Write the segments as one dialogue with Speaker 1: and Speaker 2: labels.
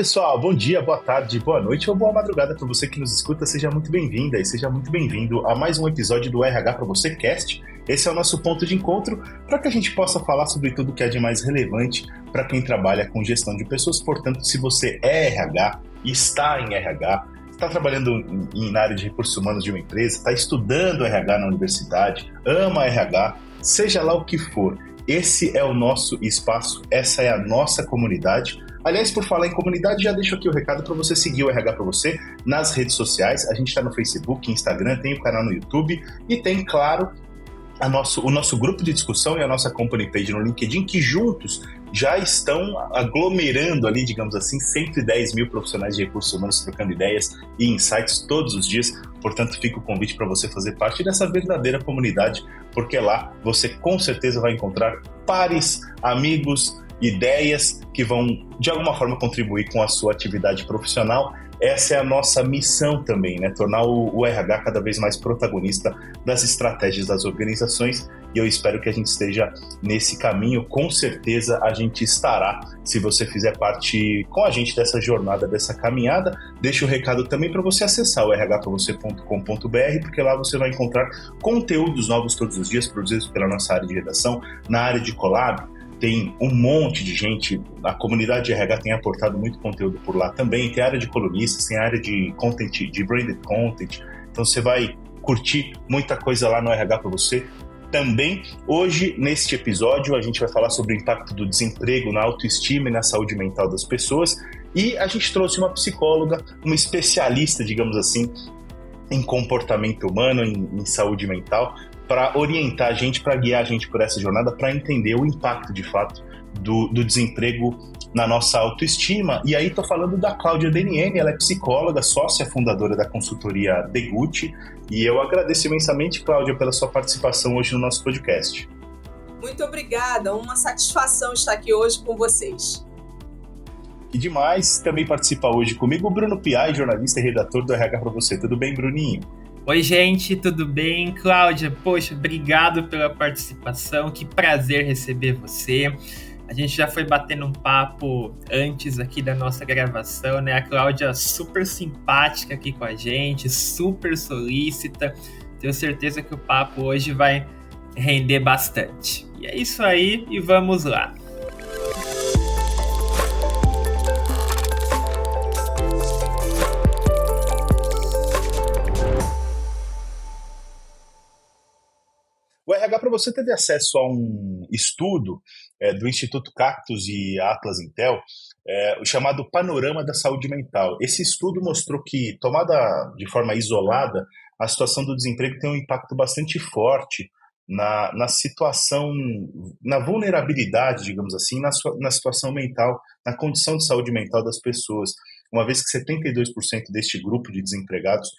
Speaker 1: Pessoal, bom dia, boa tarde, boa noite ou boa madrugada para você que nos escuta. Seja muito bem-vinda e seja muito bem-vindo a mais um episódio do RH para você Cast. Esse é o nosso ponto de encontro para que a gente possa falar sobre tudo que é de mais relevante para quem trabalha com gestão de pessoas. Portanto, se você é RH, está em RH, está trabalhando na área de recursos humanos de uma empresa, está estudando RH na universidade, ama RH, seja lá o que for, esse é o nosso espaço, essa é a nossa comunidade. Aliás, por falar em comunidade, já deixo aqui o recado para você seguir o RH para você nas redes sociais. A gente está no Facebook, Instagram, tem o canal no YouTube e tem, claro, o nosso grupo de discussão e a nossa company page no LinkedIn, que juntos já estão aglomerando ali, digamos assim, 110 mil profissionais de recursos humanos trocando ideias e insights todos os dias. Portanto, fica o convite para você fazer parte dessa verdadeira comunidade, porque lá você com certeza vai encontrar pares, amigos, ideias que vão de alguma forma contribuir com a sua atividade profissional. Essa é a nossa missão também, né? Tornar o RH cada vez mais protagonista das estratégias das organizações, e eu espero que a gente esteja nesse caminho. Com certeza a gente estará, se você fizer parte com a gente dessa jornada, dessa caminhada. Deixa o recado também para você acessar o rhpravocê.com.br, porque lá você vai encontrar conteúdos novos todos os dias, produzidos pela nossa área de redação. Na área de collab, tem um monte de gente, a comunidade de RH tem aportado muito conteúdo por lá também, tem área de colunistas, tem área de content, de branded content, então você vai curtir muita coisa lá no RH para você também. Hoje, neste episódio, a gente vai falar sobre o impacto do desemprego na autoestima e na saúde mental das pessoas, e a gente trouxe uma psicóloga, uma especialista, digamos assim, em comportamento humano, em saúde mental, para orientar a gente, para guiar a gente por essa jornada, para entender o impacto, de fato, do desemprego na nossa autoestima. E aí estou falando da Cláudia Deniene, ela é psicóloga, sócia fundadora da consultoria Degutti, e eu agradeço imensamente, Cláudia, pela sua participação hoje no nosso podcast.
Speaker 2: Muito obrigada, uma satisfação estar aqui hoje com vocês.
Speaker 1: E demais, também participa hoje comigo o Bruno Piai, jornalista e redator do RH para você. Tudo bem, Bruninho?
Speaker 3: Oi, gente, tudo bem? Cláudia, poxa, obrigado pela participação, que prazer receber você. A gente já foi batendo um papo antes aqui da nossa gravação, né? A Cláudia super simpática aqui com a gente, super solícita. Tenho certeza que o papo hoje vai render bastante. E é isso aí, e vamos lá.
Speaker 1: O RH para você teve acesso a um estudo do Instituto Cactus e Atlas Intel, chamado Panorama da Saúde Mental. Esse estudo mostrou que, tomada de forma isolada, a situação do desemprego tem um impacto bastante forte na situação, na vulnerabilidade, digamos assim, na situação mental, na condição de saúde mental das pessoas, uma vez que 72% deste grupo de desempregados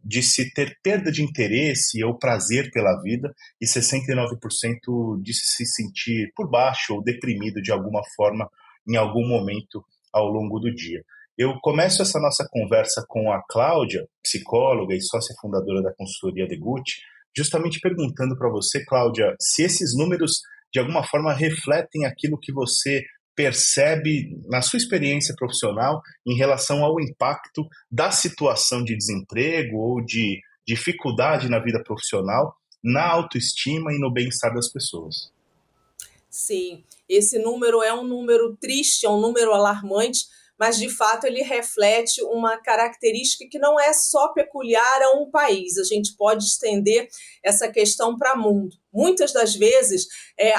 Speaker 1: disse ter perda de interesse ou prazer pela vida, e 69% disse se sentir por baixo ou deprimido de alguma forma em algum momento ao longo do dia. Eu começo essa nossa conversa com a Cláudia, psicóloga e sócia fundadora da consultoria Degutti, justamente perguntando para você, Cláudia, se esses números de alguma forma refletem aquilo que você percebe na sua experiência profissional em relação ao impacto da situação de desemprego ou de dificuldade na vida profissional, na autoestima e no bem-estar das pessoas.
Speaker 2: Sim, esse número é um número triste, é um número alarmante, mas de fato ele reflete uma característica que não é só peculiar a um país. A gente pode estender essa questão para o mundo. Muitas das vezes,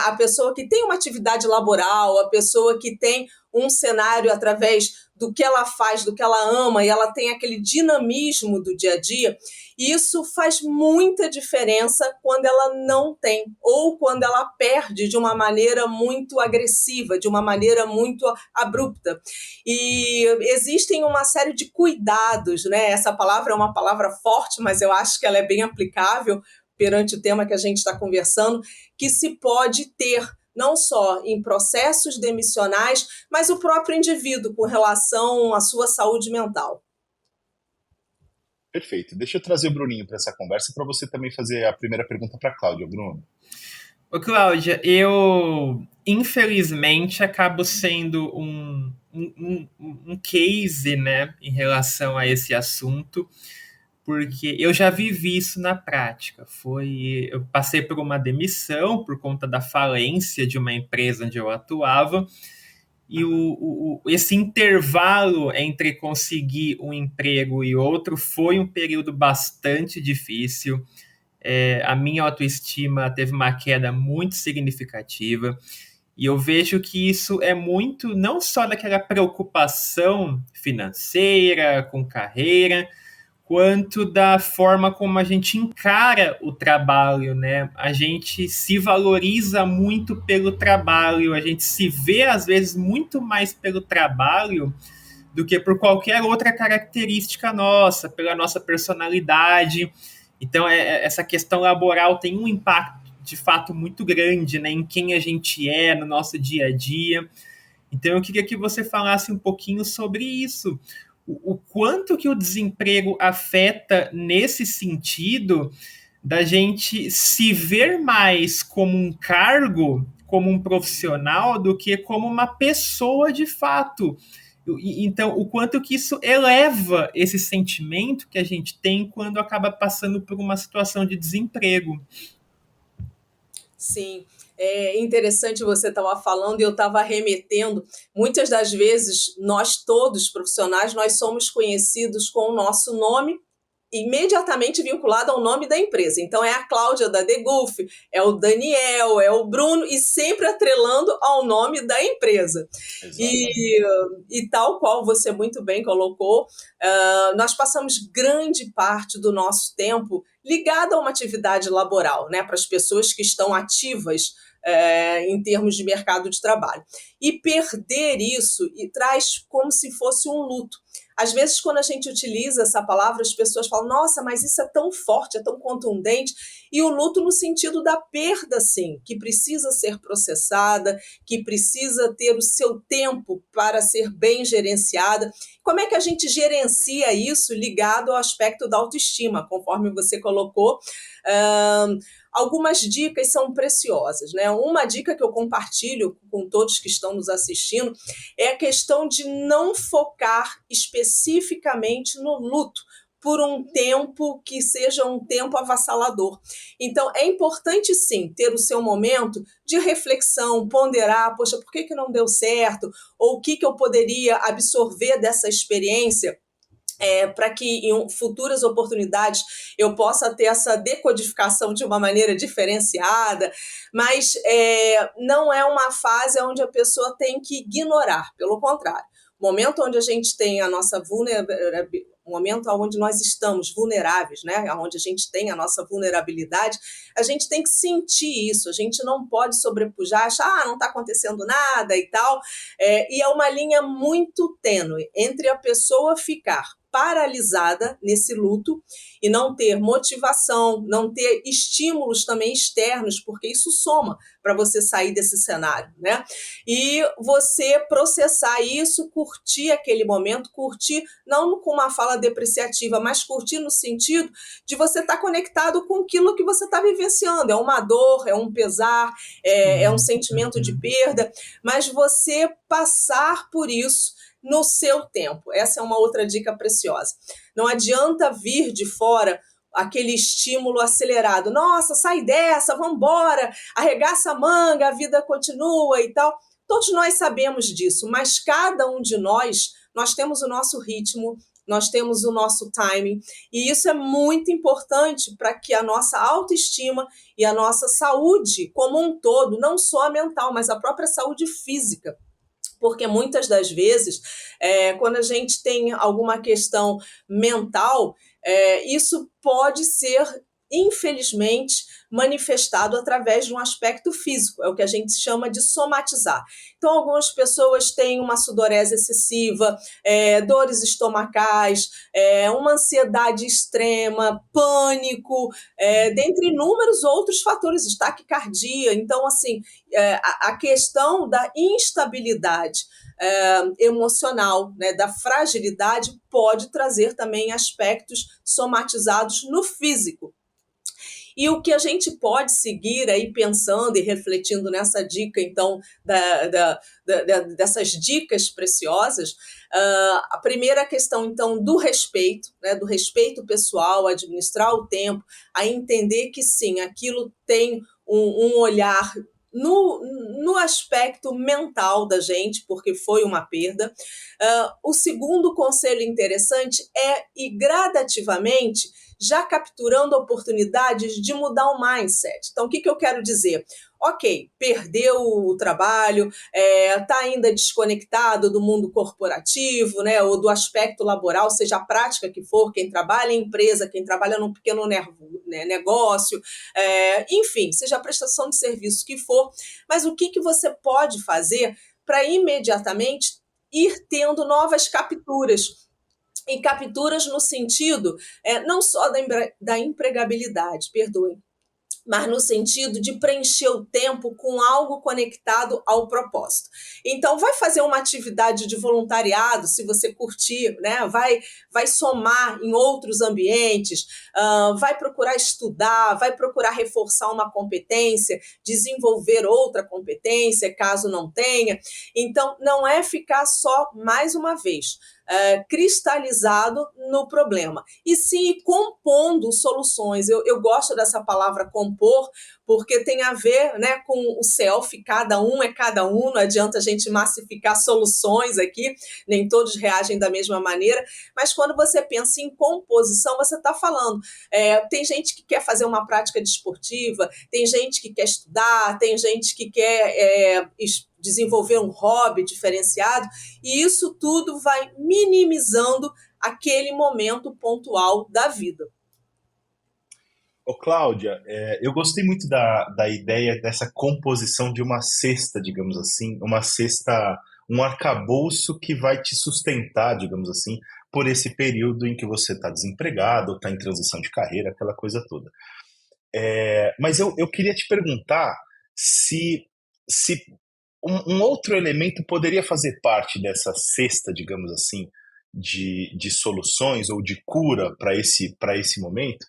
Speaker 2: a pessoa que tem uma atividade laboral, a pessoa que tem um cenário através do que ela faz, do que ela ama, e ela tem aquele dinamismo do dia a dia, isso faz muita diferença quando ela não tem, ou quando ela perde de uma maneira muito agressiva, de uma maneira muito abrupta. E existem uma série de cuidados, né? Essa palavra é uma palavra forte, mas eu acho que ela é bem aplicável perante o tema que a gente está conversando, que se pode ter não só em processos demissionais, mas o próprio indivíduo com relação à sua saúde mental.
Speaker 1: Perfeito. Deixa eu trazer o Bruninho para essa conversa para você também fazer a primeira pergunta para a Cláudia. Bruno.
Speaker 3: Ô, Cláudia, eu infelizmente acabo sendo um case, né, em relação a esse assunto, porque eu já vivi isso na prática. Eu passei por uma demissão por conta da falência de uma empresa onde eu atuava, e esse intervalo entre conseguir um emprego e outro foi um período bastante difícil. A minha autoestima teve uma queda muito significativa, e eu vejo que isso é muito, não só daquela preocupação financeira, com carreira, quanto da forma como a gente encara o trabalho, né? A gente se valoriza muito pelo trabalho, a gente se vê, às vezes, muito mais pelo trabalho do que por qualquer outra característica nossa, pela nossa personalidade. Então, essa questão laboral tem um impacto, de fato, muito grande, né, em quem a gente é, no nosso dia a dia. Então, eu queria que você falasse um pouquinho sobre isso. O quanto que o desemprego afeta nesse sentido da gente se ver mais como um cargo, como um profissional, do que como uma pessoa de fato. Então, o quanto que isso eleva esse sentimento que a gente tem quando acaba passando por uma situação de desemprego.
Speaker 2: Sim, é interessante você estava falando e eu estava remetendo. Muitas das vezes, nós todos profissionais, nós somos conhecidos com o nosso nome imediatamente vinculado ao nome da empresa. Então, é a Cláudia da Degulf, é o Daniel, é o Bruno, e sempre atrelando ao nome da empresa. E tal qual você muito bem colocou, nós passamos grande parte do nosso tempo ligado a uma atividade laboral, né, para as pessoas que estão ativas em termos de mercado de trabalho. E perder isso traz como se fosse um luto. Às vezes, quando a gente utiliza essa palavra, as pessoas falam, nossa, mas isso é tão forte, é tão contundente. E o luto no sentido da perda, sim, que precisa ser processada, que precisa ter o seu tempo para ser bem gerenciada. Como é que a gente gerencia isso ligado ao aspecto da autoestima, conforme você colocou? Algumas dicas são preciosas, né? Uma dica que eu compartilho com todos que estão nos assistindo é a questão de não focar especificamente no luto por um tempo que seja um tempo avassalador. Então, é importante, sim, ter o seu momento de reflexão, ponderar, poxa, por que não deu certo? Ou o que eu poderia absorver dessa experiência para que em futuras oportunidades eu possa ter essa decodificação de uma maneira diferenciada, mas não é uma fase onde a pessoa tem que ignorar, pelo contrário. O momento onde a gente tem a nossa vulnerabilidade, o momento onde nós estamos vulneráveis, né? Onde a gente tem a nossa vulnerabilidade, a gente tem que sentir isso, a gente não pode sobrepujar, achar, não está acontecendo nada e tal, e é uma linha muito tênue entre a pessoa ficar paralisada nesse luto e não ter motivação, não ter estímulos também externos, porque isso soma para você sair desse cenário, né? E você processar isso, curtir aquele momento, curtir não com uma fala depreciativa, mas curtir no sentido de você estar conectado com aquilo que você está vivenciando. É uma dor, é um pesar, é um sentimento de perda, mas você passar por isso no seu tempo. Essa é uma outra dica preciosa. Não adianta vir de fora aquele estímulo acelerado. Nossa, sai dessa, vamos embora, arregaça a manga, a vida continua e tal. Todos nós sabemos disso, mas cada um de nós temos o nosso ritmo, nós temos o nosso timing, e isso é muito importante para que a nossa autoestima e a nossa saúde como um todo, não só a mental, mas a própria saúde física, porque muitas das vezes, quando a gente tem alguma questão mental, isso pode ser, infelizmente, manifestado através de um aspecto físico, é o que a gente chama de somatizar. Então, algumas pessoas têm uma sudorese excessiva, dores estomacais, uma ansiedade extrema, pânico, dentre inúmeros outros fatores, taquicardia. Então, assim, a questão da instabilidade emocional, né, da fragilidade, pode trazer também aspectos somatizados no físico. E o que a gente pode seguir aí pensando e refletindo nessa dica, então, dessas dicas preciosas, a primeira questão, então, do respeito, né, do respeito pessoal, administrar o tempo, a entender que, sim, aquilo tem um olhar no aspecto mental da gente, porque foi uma perda. O segundo conselho interessante é ir gradativamente já capturando oportunidades de mudar o mindset. Então, o que eu quero dizer? Ok, perdeu o trabalho, está ainda desconectado do mundo corporativo, né, ou do aspecto laboral, seja a prática que for, quem trabalha em empresa, quem trabalha num pequeno negócio, enfim, seja a prestação de serviço que for, mas o que você pode fazer para imediatamente ir tendo novas capturas, e capturas no sentido não só da empregabilidade, perdoem, mas no sentido de preencher o tempo com algo conectado ao propósito. Então, vai fazer uma atividade de voluntariado, se você curtir, né? Vai somar em outros ambientes, vai procurar estudar, vai procurar reforçar uma competência, desenvolver outra competência, caso não tenha. Então, não é ficar só, mais uma vez, cristalizado no problema, e sim compondo soluções. Eu gosto dessa palavra compor, porque tem a ver, né, com o self, cada um é cada um, não adianta a gente massificar soluções aqui, nem todos reagem da mesma maneira, mas quando você pensa em composição, você está falando, tem gente que quer fazer uma prática desportiva, tem gente que quer estudar, tem gente que quer desenvolver um hobby diferenciado, e isso tudo vai minimizando aquele momento pontual da vida.
Speaker 1: Ô, Cláudia, eu gostei muito da ideia dessa composição de uma cesta, digamos assim, uma cesta, um arcabouço que vai te sustentar, digamos assim, por esse período em que você está desempregado, está em transição de carreira, aquela coisa toda. Mas eu queria te perguntar se um outro elemento poderia fazer parte dessa cesta, digamos assim, de soluções ou de cura para esse momento,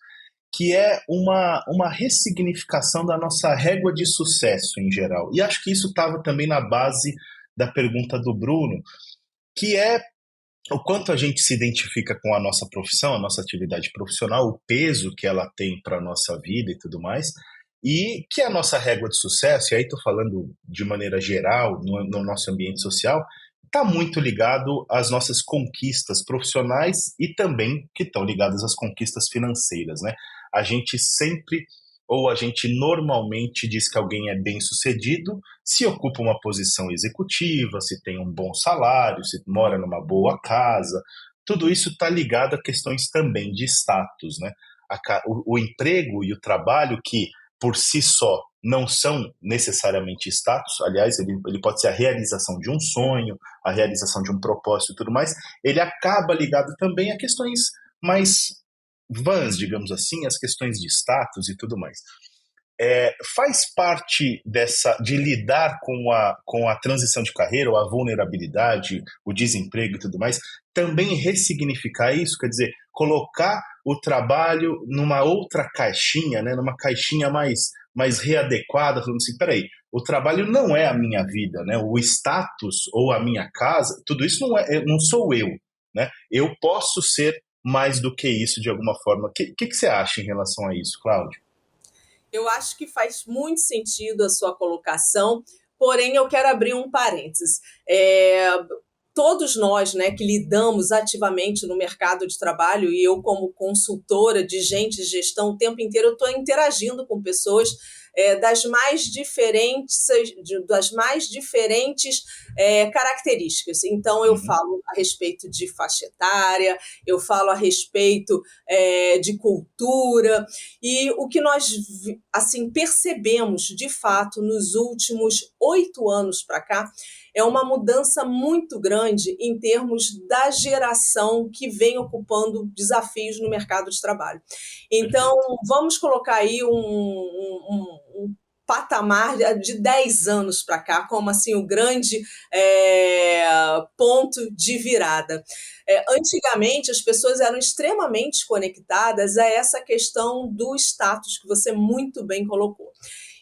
Speaker 1: que é uma ressignificação da nossa régua de sucesso em geral. E acho que isso estava também na base da pergunta do Bruno, que é o quanto a gente se identifica com a nossa profissão, a nossa atividade profissional, o peso que ela tem para a nossa vida e tudo mais, e que a nossa régua de sucesso, e aí estou falando de maneira geral, no nosso ambiente social, está muito ligado às nossas conquistas profissionais e também que estão ligadas às conquistas financeiras, né? A gente sempre, ou a gente normalmente diz que alguém é bem-sucedido se ocupa uma posição executiva, se tem um bom salário, se mora numa boa casa. Tudo isso está ligado a questões também de status, né? O emprego e o trabalho, que por si só não são necessariamente status, aliás, ele pode ser a realização de um sonho, a realização de um propósito e tudo mais, ele acaba ligado também a questões mais vãs, digamos assim, as questões de status e tudo mais. Faz parte de lidar com a transição de carreira, ou a vulnerabilidade, o desemprego e tudo mais, também ressignificar isso, quer dizer, colocar o trabalho numa outra caixinha, né, numa caixinha mais readequada, falando assim, peraí, o trabalho não é a minha vida, né, o status ou a minha casa, tudo isso não sou eu, né, eu posso ser mais do que isso de alguma forma. O que você acha em relação a isso, Cláudio?
Speaker 2: Eu acho que faz muito sentido a sua colocação, porém eu quero abrir um parênteses. Todos nós, né, que lidamos ativamente no mercado de trabalho, e eu como consultora de gente de gestão o tempo inteiro, eu estou interagindo com pessoas das mais diferentes características. Então, eu falo a respeito de faixa etária, eu falo a respeito de cultura, e o que nós assim, percebemos, de fato, nos últimos 8 anos para cá, é uma mudança muito grande em termos da geração que vem ocupando desafios no mercado de trabalho. Então, vamos colocar aí patamar de 10 anos para cá, como assim o grande ponto de virada. Antigamente, as pessoas eram extremamente conectadas a essa questão do status, que você muito bem colocou.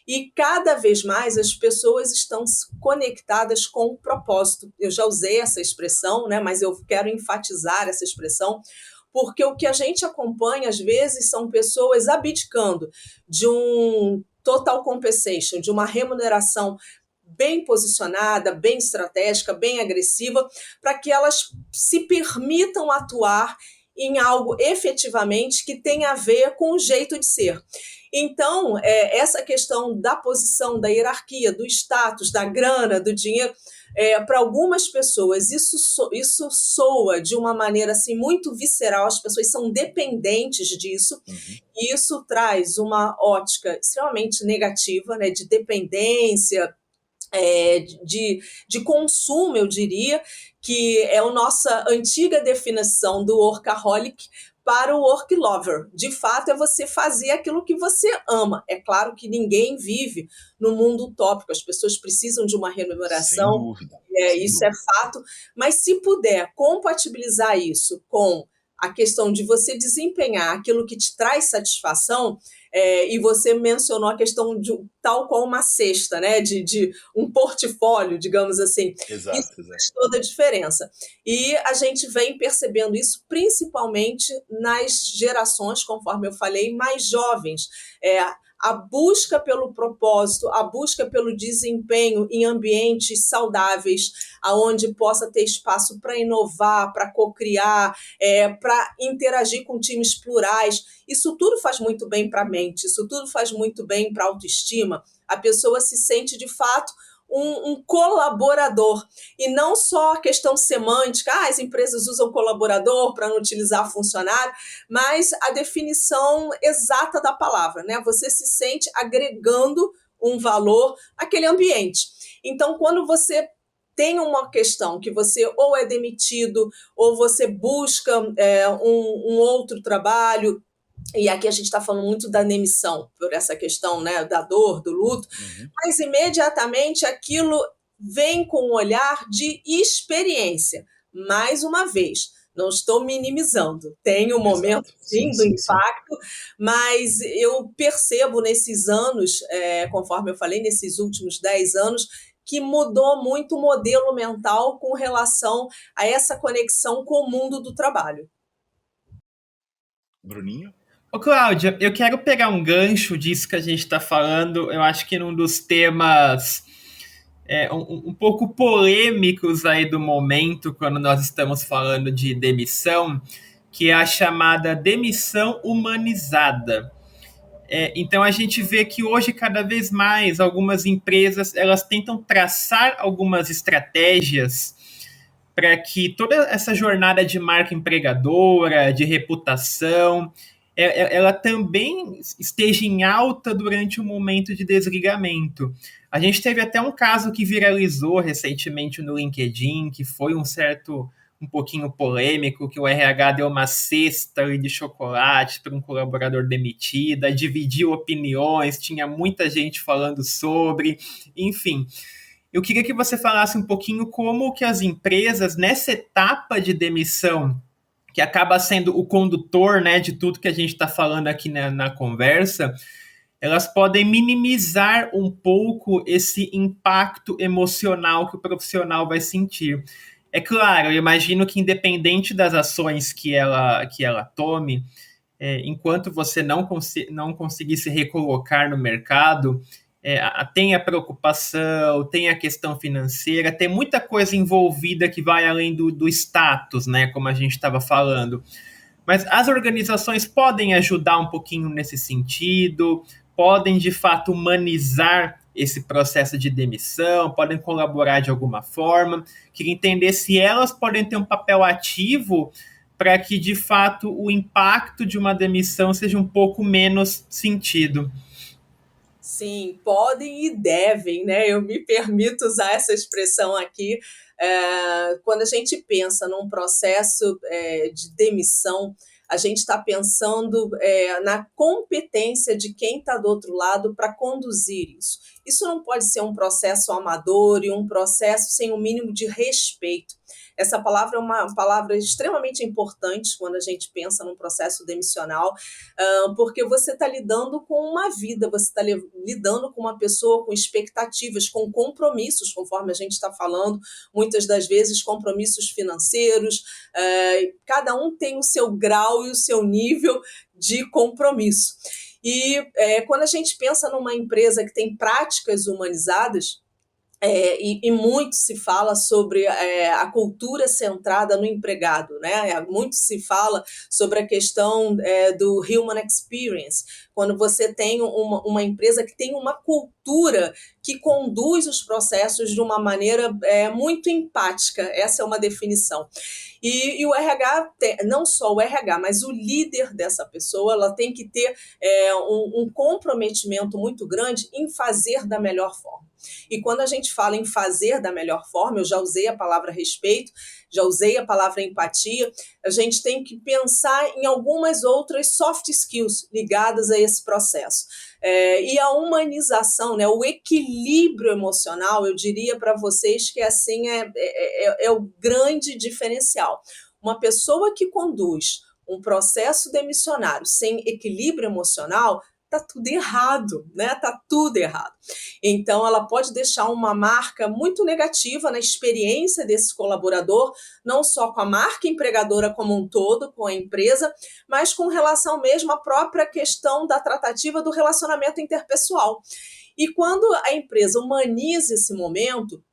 Speaker 2: E cada vez mais as pessoas estão conectadas com o propósito. Eu já usei essa expressão, né, mas eu quero enfatizar essa expressão, porque o que a gente acompanha, às vezes, são pessoas abdicando de um total compensation, de uma remuneração bem posicionada, bem estratégica, bem agressiva, para que elas se permitam atuar em algo efetivamente que tenha a ver com o jeito de ser. Então, essa questão da posição, da hierarquia, do status, da grana, do dinheiro, para algumas pessoas isso soa de uma maneira assim, muito visceral, as pessoas são dependentes disso, e isso traz uma ótica extremamente negativa, né, de dependência, de consumo, eu diria, que é a nossa antiga definição do workaholic para o work lover. De fato, é você fazer aquilo que você ama. É claro que ninguém vive no mundo utópico, as pessoas precisam de uma remuneração,
Speaker 1: sem dúvida.
Speaker 2: É fato, mas se puder compatibilizar isso com a questão de você desempenhar aquilo que te traz satisfação, e você mencionou a questão de tal qual uma cesta, né, de um portfólio, digamos assim.
Speaker 1: Exato,
Speaker 2: isso faz toda a diferença. E a gente vem percebendo isso principalmente nas gerações, conforme eu falei, mais jovens. A busca pelo propósito, a busca pelo desempenho em ambientes saudáveis, aonde possa ter espaço para inovar, para cocriar, para interagir com times plurais. Isso tudo faz muito bem para a mente, isso tudo faz muito bem para a autoestima. A pessoa se sente, de fato, um colaborador, e não só a questão semântica, as empresas usam colaborador para não utilizar funcionário, mas a definição exata da palavra, né? Você se sente agregando um valor àquele ambiente. Então, quando você tem uma questão que você ou é demitido, ou você busca um outro trabalho, e aqui a gente está falando muito da demissão, por essa questão, né, da dor, do luto, mas imediatamente aquilo vem com um olhar de experiência. Mais uma vez, não estou minimizando, tem um momento sim, do impacto, mas eu percebo nesses anos, conforme eu falei, nesses últimos 10 anos, que mudou muito o modelo mental com relação a essa conexão com o mundo do trabalho.
Speaker 1: Bruninho?
Speaker 3: Ô, Cláudia, eu quero pegar um gancho disso que a gente está falando. Eu acho que num dos temas um pouco polêmicos aí do momento, quando nós estamos falando de demissão, que é a chamada demissão humanizada. Então a gente vê que hoje, cada vez mais, algumas empresas elas tentam traçar algumas estratégias para que toda essa jornada de marca empregadora, de reputação, ela também esteja em alta durante o momento de desligamento. A gente teve até um caso que viralizou recentemente no LinkedIn, que foi um pouquinho polêmico, que o RH deu uma cesta de chocolate para um colaborador demitido, dividiu opiniões, tinha muita gente falando sobre, enfim. Eu queria que você falasse um pouquinho como que as empresas, nessa etapa de demissão, que acaba sendo o condutor, né, de tudo que a gente está falando aqui na conversa, elas podem minimizar um pouco esse impacto emocional que o profissional vai sentir. É claro, eu imagino que independente das ações que ela tome, enquanto você não conseguir se recolocar no mercado, tem a preocupação, tem a questão financeira, tem muita coisa envolvida que vai além do status, né, como a gente estava falando. Mas as organizações podem ajudar um pouquinho nesse sentido, podem, de fato, humanizar esse processo de demissão, podem colaborar de alguma forma. Queria entender se elas podem ter um papel ativo para que, de fato, o impacto de uma demissão seja um pouco menos sentido.
Speaker 2: Sim, podem e devem, né? Eu me permito usar essa expressão aqui. Quando a gente pensa num processo de demissão, a gente está pensando na competência de quem está do outro lado para conduzir isso. Isso não pode ser um processo amador e um processo sem o mínimo de respeito. Essa palavra é uma palavra extremamente importante quando a gente pensa num processo demissional, porque você está lidando com uma vida, você está lidando com uma pessoa com expectativas, com compromissos, conforme a gente está falando, muitas das vezes compromissos financeiros, cada um tem o seu grau e o seu nível de compromisso. E quando a gente pensa numa empresa que tem práticas humanizadas, e muito se fala sobre a cultura centrada no empregado, né? Muito se fala sobre a questão do human experience, quando você tem uma empresa que tem uma cultura que conduz os processos de uma maneira muito empática, essa é uma definição. E o RH, não só o RH, mas o líder dessa pessoa, ela tem que ter um comprometimento muito grande em fazer da melhor forma. E quando a gente fala em fazer da melhor forma, eu já usei a palavra respeito, já usei a palavra empatia, a gente tem que pensar em algumas outras soft skills ligadas a esse processo. E a humanização, né, o equilíbrio emocional, eu diria para vocês que assim é o grande diferencial. Uma pessoa que conduz um processo demissionário sem equilíbrio emocional, tá tudo errado, né? Tá tudo errado. Então, ela pode deixar uma marca muito negativa na experiência desse colaborador, não só com a marca empregadora como um todo, com a empresa, mas com relação mesmo à própria questão da tratativa do relacionamento interpessoal. E quando a empresa humaniza esse momento,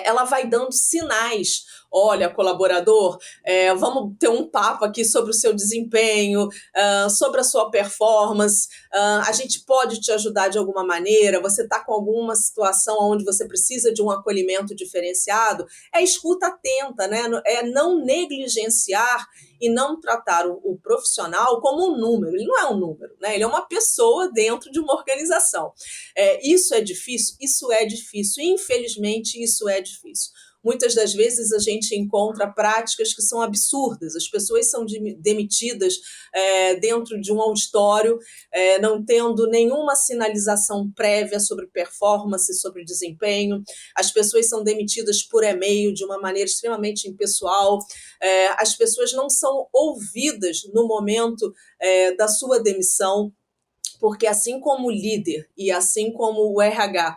Speaker 2: ela vai dando sinais. Olha, colaborador, vamos ter um papo aqui sobre o seu desempenho, sobre a sua performance, a gente pode te ajudar de alguma maneira, você está com alguma situação onde você precisa de um acolhimento diferenciado, escuta atenta, né? Não negligenciar e não tratar o profissional como um número. Ele não é um número, né? Ele é uma pessoa dentro de uma organização. Isso é difícil? Isso é difícil. Infelizmente, isso é difícil. Muitas das vezes a gente encontra práticas que são absurdas. As pessoas são demitidas dentro de um auditório, não tendo nenhuma sinalização prévia sobre performance, sobre desempenho. As pessoas são demitidas por e-mail de uma maneira extremamente impessoal. As pessoas não são ouvidas no momento da sua demissão, porque assim como o líder e assim como o RH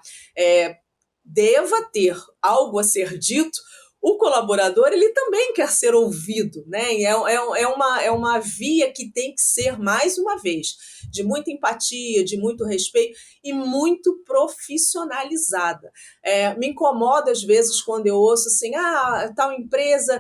Speaker 2: deva ter algo a ser dito, o colaborador ele também quer ser ouvido, né? É uma via que tem que ser, mais uma vez, de muita empatia, de muito respeito e muito profissionalizada. Me incomoda às vezes quando eu ouço assim, tal empresa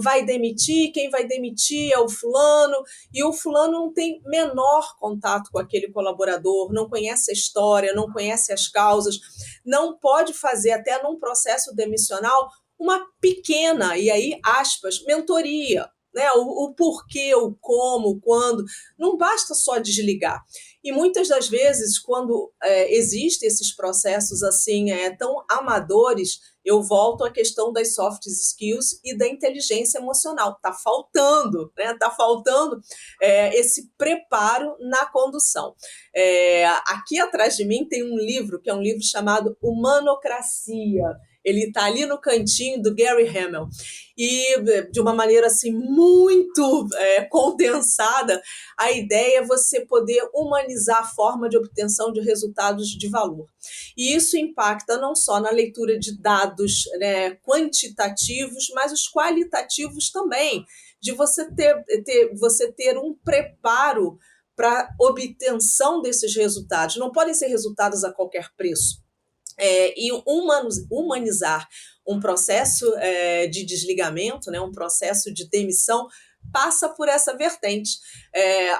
Speaker 2: vai demitir, quem vai demitir é o fulano, e o fulano não tem menor contato com aquele colaborador, não conhece a história, não conhece as causas, não pode fazer até num processo demissional uma pequena, e aí aspas, mentoria, né? O porquê, o como, o quando, não basta só desligar. E muitas das vezes, quando existem esses processos assim tão amadores, eu volto à questão das soft skills e da inteligência emocional. Está faltando, né? Está faltando esse preparo na condução. Aqui atrás de mim tem um livro, que é um livro chamado Humanocracia. Ele está ali no cantinho do Gary Hamel. E, de uma maneira assim, muito condensada, a ideia é você poder humanizar a forma de obtenção de resultados de valor. E isso impacta não só na leitura de dados quantitativos, mas os qualitativos também, de você ter um preparo para obtenção desses resultados. Não podem ser resultados a qualquer preço. E humanizar um processo de desligamento, né, um processo de demissão, passa por essa vertente.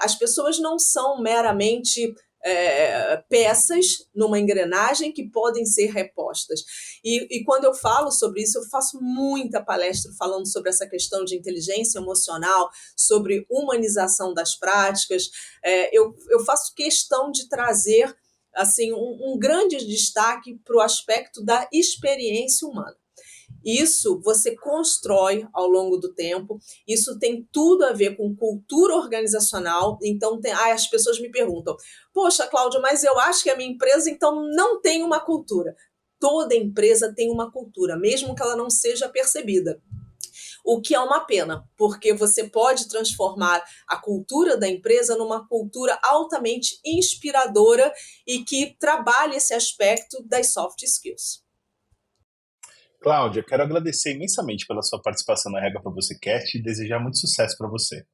Speaker 2: As pessoas não são meramente peças numa engrenagem que podem ser repostas. E quando eu falo sobre isso, eu faço muita palestra falando sobre essa questão de inteligência emocional, sobre humanização das práticas. Eu faço questão de trazer assim, um grande destaque para o aspecto da experiência humana. Isso você constrói ao longo do tempo, isso tem tudo a ver com cultura organizacional. Então, as pessoas me perguntam, poxa, Cláudia, mas eu acho que a minha empresa, então, não tem uma cultura. Toda empresa tem uma cultura, mesmo que ela não seja percebida. O que é uma pena, porque você pode transformar a cultura da empresa numa cultura altamente inspiradora e que trabalhe esse aspecto das soft skills.
Speaker 1: Cláudia, quero agradecer imensamente pela sua participação na RH para você Cast e desejar muito sucesso para você.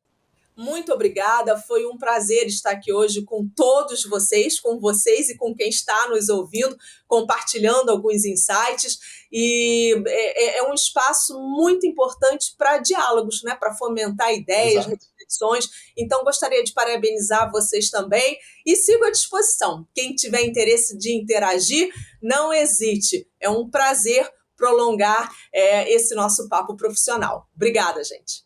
Speaker 2: Muito obrigada, foi um prazer estar aqui hoje com todos vocês, com vocês e com quem está nos ouvindo, compartilhando alguns insights, e é um espaço muito importante para diálogos, né? Para fomentar ideias, reflexões. Então, gostaria de parabenizar vocês também e sigo à disposição. Quem tiver interesse de interagir, não hesite, é um prazer prolongar esse nosso papo profissional. Obrigada, gente.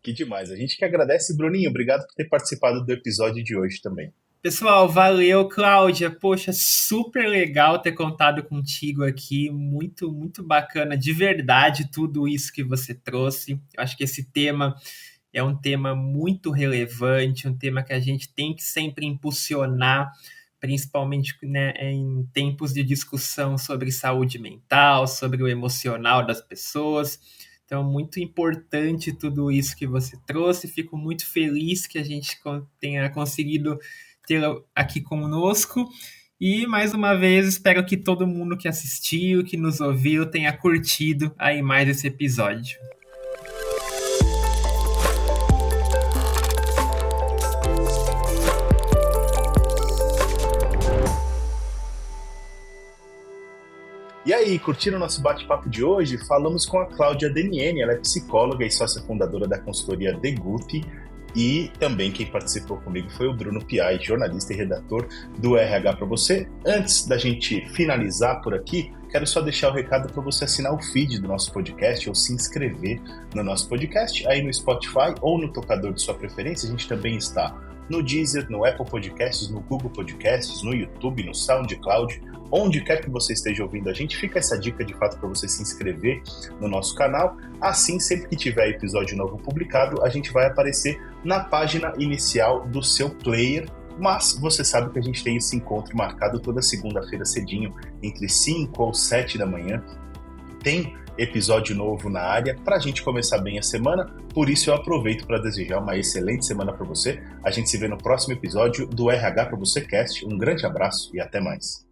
Speaker 1: Que demais. A gente que agradece, Bruninho. Obrigado por ter participado do episódio de hoje também.
Speaker 3: Pessoal, valeu, Cláudia. Poxa, super legal ter contado contigo aqui. Muito, muito bacana. De verdade, tudo isso que você trouxe. Eu acho que esse tema é um tema muito relevante, um tema que a gente tem que sempre impulsionar, principalmente, né, em tempos de discussão sobre saúde mental, sobre o emocional das pessoas. Então, muito importante tudo isso que você trouxe. Fico muito feliz que a gente tenha conseguido tê-la aqui conosco. E, mais uma vez, espero que todo mundo que assistiu, que nos ouviu, tenha curtido aí mais esse episódio.
Speaker 1: E aí, curtindo o nosso bate-papo de hoje? Falamos com a Cláudia Deniene, ela é psicóloga e sócia fundadora da consultoria The Guti, e também quem participou comigo foi o Bruno Piai, jornalista e redator do RH para você. Antes da gente finalizar por aqui, quero só deixar o recado para você assinar o feed do nosso podcast ou se inscrever no nosso podcast aí no Spotify ou no tocador de sua preferência. A gente também está no Deezer, no Apple Podcasts, no Google Podcasts, no YouTube, no SoundCloud, onde quer que você esteja ouvindo a gente. Fica essa dica de fato para você se inscrever no nosso canal. Assim, sempre que tiver episódio novo publicado, a gente vai aparecer na página inicial do seu player. Mas você sabe que a gente tem esse encontro marcado toda segunda-feira cedinho, entre 5 ou 7 da manhã. Tem episódio novo na área para a gente começar bem a semana. Por isso eu aproveito para desejar uma excelente semana para você. A gente se vê no próximo episódio do RH para você Cast. Um grande abraço e até mais.